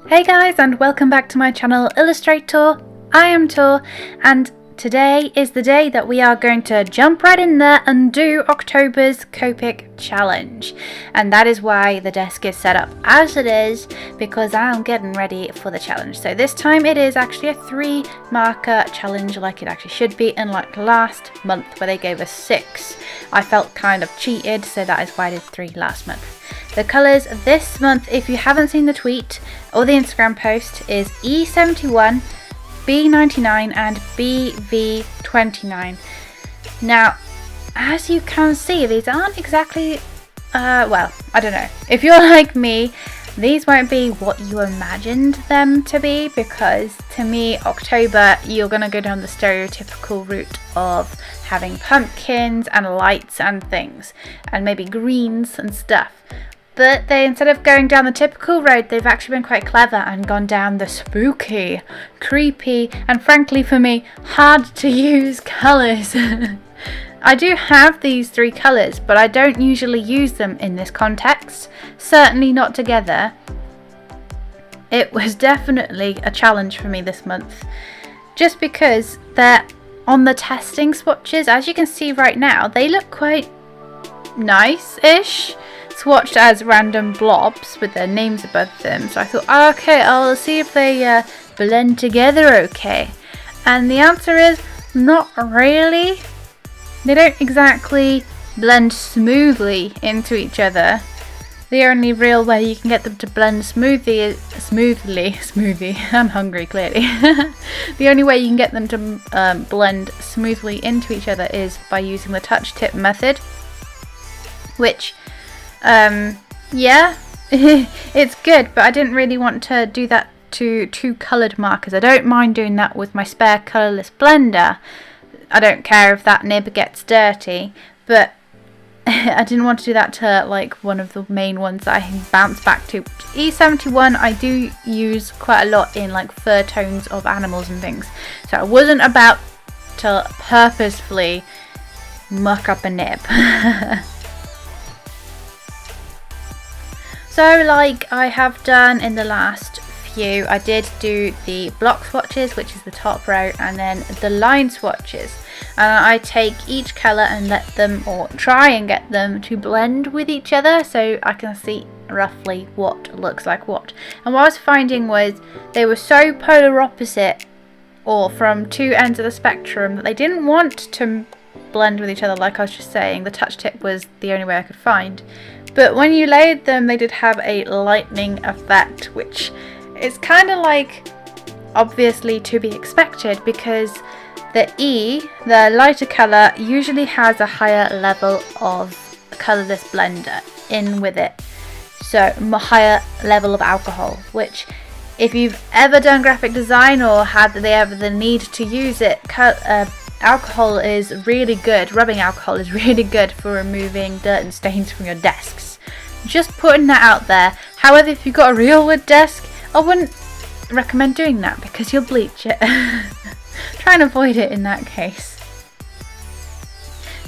Hey guys, and welcome back to my channel Illustrator. I am Tor, and today is the day that we are going to jump right in there and do October's Copic challenge. And that is why the desk is set up as it is, because I'm getting ready for the challenge. So this time it is actually a 3 marker challenge like it actually should be, unlike last month where they gave us 6. I felt kind of cheated, so that is why I did 3 last month. The colours this month, if you haven't seen the tweet or the Instagram post, is E71, B99 and BV29. Now, as you can see, these aren't exactly, well, I don't know. If you're like me, these won't be what you imagined them to be, because to me, October, you're going to go down the stereotypical route of having pumpkins and lights and things, and maybe greens and stuff. But they, instead of going down the typical road, they've actually been quite clever and gone down the spooky, creepy, and frankly for me, hard to use colours. I do have these 3 colours, but I don't usually use them in this context, certainly not together. It was definitely a challenge for me this month, just because they're on the testing swatches. As you can see right now, they look quite nice-ish, swatched as random blobs with their names above them. So I thought, oh, okay, I'll see if they blend together okay. And the answer is not really. They don't exactly blend smoothly into each other. The only real way you can get them to blend smoothly, I'm hungry clearly. The only way you can get them to blend smoothly into each other is by using the touch tip method, which yeah, it's good, but I didn't really want to do that to 2 coloured markers. I don't mind doing that with my spare colourless blender. I don't care if that nib gets dirty, but I didn't want to do that to like one of the main ones that I can bounce back to. E71 I do use quite a lot in like fur tones of animals and things, so I wasn't about to purposefully muck up a nib. So like I have done in the last few, I did do the block swatches, which is the top row, and then the line swatches. And I take each colour and let them, or try and get them to blend with each other so I can see roughly what looks like what. And what I was finding was they were so polar opposite, or from 2 ends of the spectrum, that they didn't want to blend with each other. Like I was just saying, the touch tip was the only way I could find. But when you layered them, they did have a lightning effect, which is kind of like obviously to be expected, because the E, the lighter colour, usually has a higher level of colourless blender in with it. So a higher level of alcohol, which if you've ever done graphic design or had the need to use it, alcohol is really good. Rubbing alcohol is really good for removing dirt and stains from your desks. Just putting that out there. However, if you've got a real wood desk, I wouldn't recommend doing that because you'll bleach it. Try and avoid it in that case.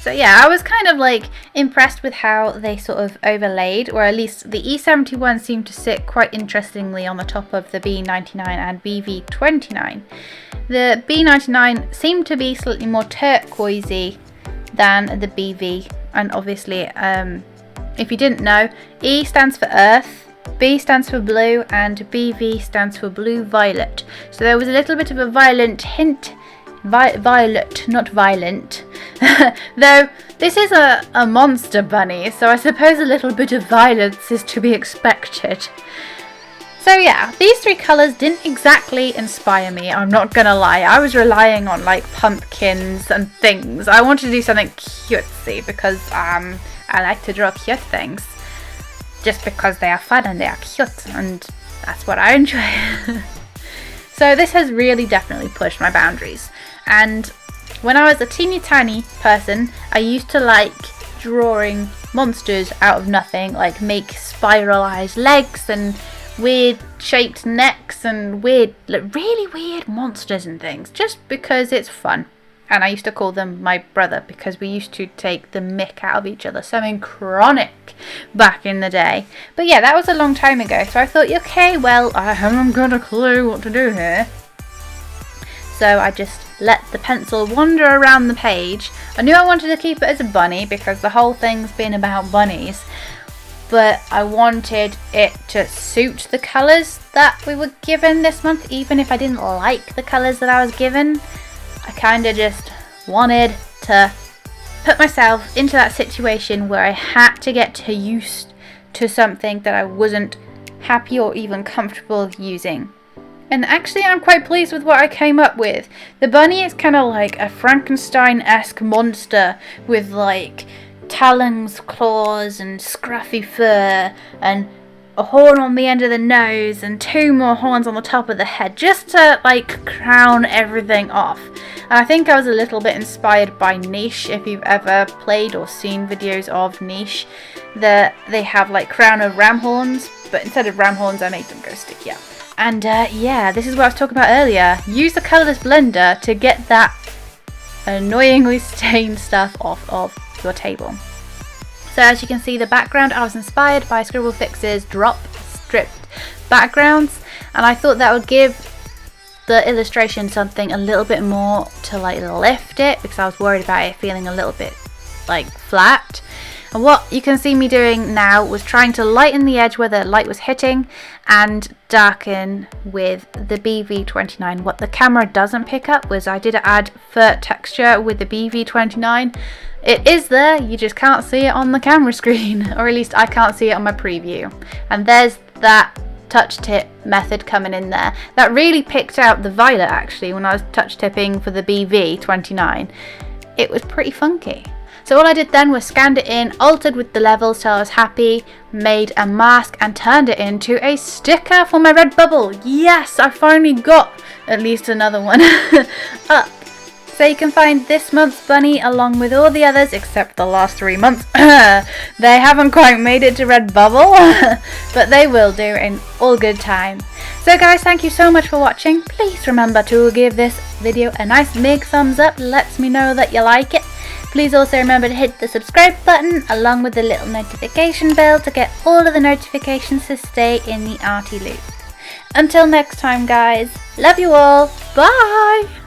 So yeah, I was kind of like impressed with how they sort of overlaid, or at least the E71 seemed to sit quite interestingly on the top of the B99 and BV29. The B99 seemed to be slightly more turquoisey than the BV, and obviously if you didn't know, E stands for earth, B stands for blue, and BV stands for blue violet. So there was a little bit of a violent hint, violet, not violent, though this is a monster bunny, so I suppose a little bit of violence is to be expected. So yeah, these 3 colours didn't exactly inspire me, I'm not gonna lie. I was relying on like pumpkins and things. I wanted to do something cutesy because I like to draw cute things just because they are fun and they are cute, and that's what I enjoy. So this has really definitely pushed my boundaries. And when I was a teeny tiny person, I used to like drawing monsters out of nothing, like make spiralized legs and weird shaped necks and weird, like really weird monsters and things, just because it's fun. And I used to call them my brother because we used to take the mick out of each other. Something chronic. back in the day. But yeah, that was a long time ago, so I thought, okay, well, I haven't got a clue what to do here. So I just let the pencil wander around the page. I knew I wanted to keep it as a bunny because the whole thing's been about bunnies, but I wanted it to suit the colours that we were given this month. Even if I didn't like the colours that I was given, I kind of just wanted to put myself into that situation where I had to get used to something that I wasn't happy or even comfortable using. And actually I'm quite pleased with what I came up with. The bunny is kind of like a Frankenstein-esque monster with like talons, claws and scruffy fur and a horn on the end of the nose and 2 more horns on the top of the head, just to like crown everything off. And I think I was a little bit inspired by Niche. If you've ever played or seen videos of Niche, they have like crown of ram horns, but instead of ram horns I made them go sticky up. And yeah, this is what I was talking about earlier. Use the colourless blender to get that annoyingly stained stuff off of your table. So as you can see, the background, I was inspired by Scribblefix's drop stripped backgrounds, and I thought that would give the illustration something a little bit more to like lift it, because I was worried about it feeling a little bit like flat. And what you can see me doing now was trying to lighten the edge where the light was hitting and darken with the BV29. What the camera doesn't pick up was I did add fur texture with the BV29. It is there, you just can't see it on the camera screen, or at least I can't see it on my preview. And there's that touch tip method coming in there. That really picked out the violet actually when I was touch tipping for the BV29. It was pretty funky. So all I did then was scanned it in, altered with the levels till I was happy, made a mask and turned it into a sticker for my red bubble. Yes, I finally got at least another one up. So you can find this month's bunny along with all the others except the last 3 months. They haven't quite made it to Redbubble, but they will do in all good time. So guys, thank you so much for watching. Please remember to give this video a nice big thumbs up. Lets me know that you like it. Please also remember to hit the subscribe button along with the little notification bell to get all of the notifications to stay in the arty loop. Until next time guys, love you all, bye!